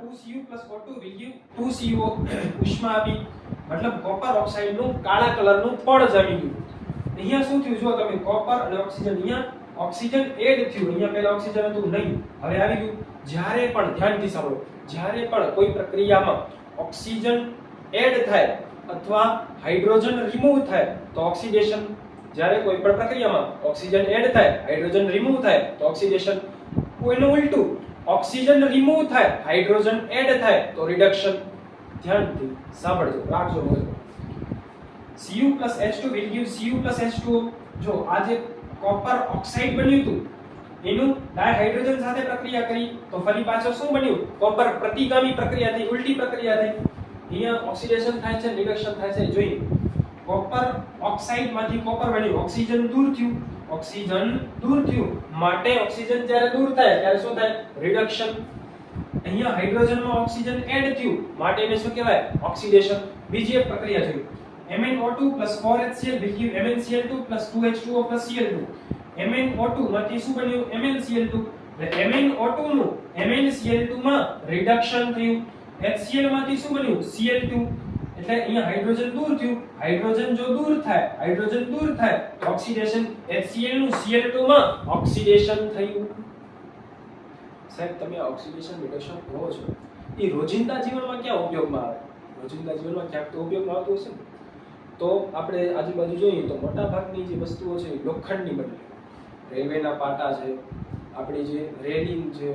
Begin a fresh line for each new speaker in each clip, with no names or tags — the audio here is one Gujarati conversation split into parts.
2Cu + O2 will give 2CO ઉષ્મા આપી મતલબ કોપર ઓક્સાઇડ નું કાળા કલરનું પડ જામી ગયું. અહીંયા શું થયું જો તમે કોપર અને ઓક્સિજન અહીંયા ઓક્સિજન એડ થયું, અહીંયા પહેલા ઓક્સિજન હતું નહીં, હવે આવી ગયું. જ્યારે પણ ધ્યાનથી સાંભળો, જ્યારે પણ કોઈ પ્રક્રિયામાં ઓક્સિજન એડ થાય અથવા હાઇડ્રોજન રિમૂવ થાય તો ઓક્સિડેશન. જ્યારે કોઈ પણ પ્રક્રિયામાં ઓક્સિજન એડ થાય હાઇડ્રોજન રિમૂવ થાય તો ઓક્સિડેશન. કોઈનું ઉલટું, ઓક્સિજન રિમૂવ થાય હાઇડ્રોજન એડ થાય તો રિડક્શન. ધ્યાનથી સાંભળજો, રાખજો મગજમાં. Cu + H2 will give Cu + H2O. જો આ જે કોપર ઓક્સાઇડ બન્યું હતું એનું ડાયહાઇડ્રોજન સાથે પ્રક્રિયા કરી તો ફરી પાછો શું બન્યું? કોપર પ્રતિગામી પ્રક્રિયા થઈ, ઉલટી પ્રક્રિયા થઈ. અહીંયા ઓક્સિડેશન થાય છે, રિડક્શન થાય છે. જોઈએ કોપર ઓક્સાઇડ માંથી કોપર બન્યું, ઓક્સિજન દૂર થયું, ઓક્સિજન દૂર થયું માટે ઓક્સિજન જ્યારે દૂર થાય ત્યારે શું થાય? રિડક્શન. અહીંયા હાઇડ્રોજનમાં ઓક્સિજન એડ થયું માટે એને શું કહેવાય? ઓક્સિડેશન. બીજી એક પ્રક્રિયા જોઈ, MnO2 + 4HCl will give MnCl2 + 2H2O + Cl2. MnO2 માંથી શું બન્યું? MnCl2. એટલે MnO2 નું MnCl2 માં રિડક્શન થયું. HCl માંથી શું બન્યું? Cl2. એટલે અહીંયા હાઇડ્રોજન દૂર થયું, હાઇડ્રોજન જો દૂર થાય તો ઓક્સિડેશન. HCl નું Cl2 માં ઓક્સિડેશન થયું. સાહેબ તમે ઓક્સિડેશન રિડક્શન કહો છો એ રોજિંદા જીવનમાં ક્યાં ઉપયોગમાં આવે? રોજિંદા જીવનમાં ક્યાંક તો ઉપયોગમાં આવતું હશે ને. તો આપણે આજુબાજુ જોઈએ તો મોટા ભાગની જે વસ્તુઓ છે લોખંડની બનેલી. રેલવેના પાટા છે, આપણી જે રેલિંગ છે,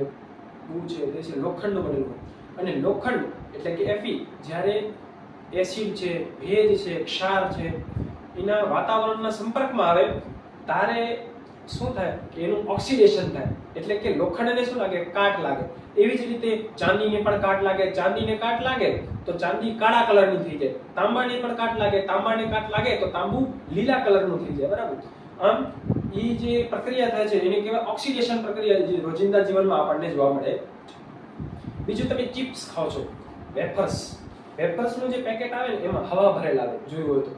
બૂ છે, તે છે લોખંડનું બનેલું હોય. અને લોખંડ એટલે કે Fe જ્યારે એસિડ છે, ભેજ છે, ક્ષાર છે એના વાતાવરણના સંપર્કમાં આવે ત્યારે શું થાય કે એનું ઓક્સિડેશન થાય. એટલે કે લોખંડને શું લાગે? કાટ લાગે. એવી જ રીતે ચાંદીને પણ કાટ લાગે. ચાંદીને કાટ લાગે તો ચાંદી કાળા કલરની થઈ જાય. તાંબાને પણ કાટ લાગે. તાંબાને કાટ લાગે તો તાંબુ લીલા કલરનું થઈ જાય. બરાબર. આમ એ જે પ્રક્રિયા થાય છે એને કહેવાય ઓક્સિડેશન પ્રક્રિયા, જે રોજિંદા જીવનમાં આપણને જોવા મળે. બીજું તમે ચિપ્સ ખાઓ છો, વેફર્સ. વેફર્સનું જે પેકેટ આવે ને એમાં હવા ભરેલા આવે, જોયું હોય તો.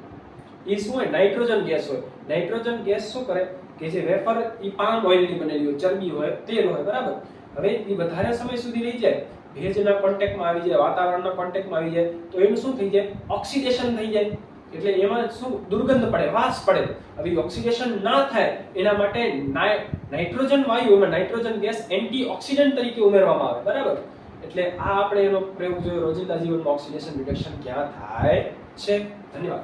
એ શું હોય? નાઇટ્રોજન ગેસ હોય. નાઇટ્રોજન ગેસ શું કરે કે જે વેફર એ પામ ઓઇલની બનેલી હોય, ચરબી હોય, તેલ હોય. બરાબર. હવે એ વધારે સમય સુધી રહી જાય, ભેજના કોન્ટેક્ટમાં આવી જાય, વાતાવરણના કોન્ટેક્ટમાં આવી જાય તો એનું શું થઈ જાય? ઓક્સિડેશન થઈ જાય. એટલે એમાં શું? દુર્ગંધ પડે, વાસ પડે. હવે ઓક્સિડેશન ના થાય એના માટે નાઇટ્રોજન વાયુ, એમાં નાઇટ્રોજન ગેસ એન્ટીઓક્સિડન્ટ તરીકે ઉમેરવામાં આવે. બરાબર. એટલે આ આપણે એનો પ્રયોગ જોયો રોજિંદા જીવનમાં ઓક્સિડેશન રિડક્શન ક્યાં થાય છે. ધન્યવાદ.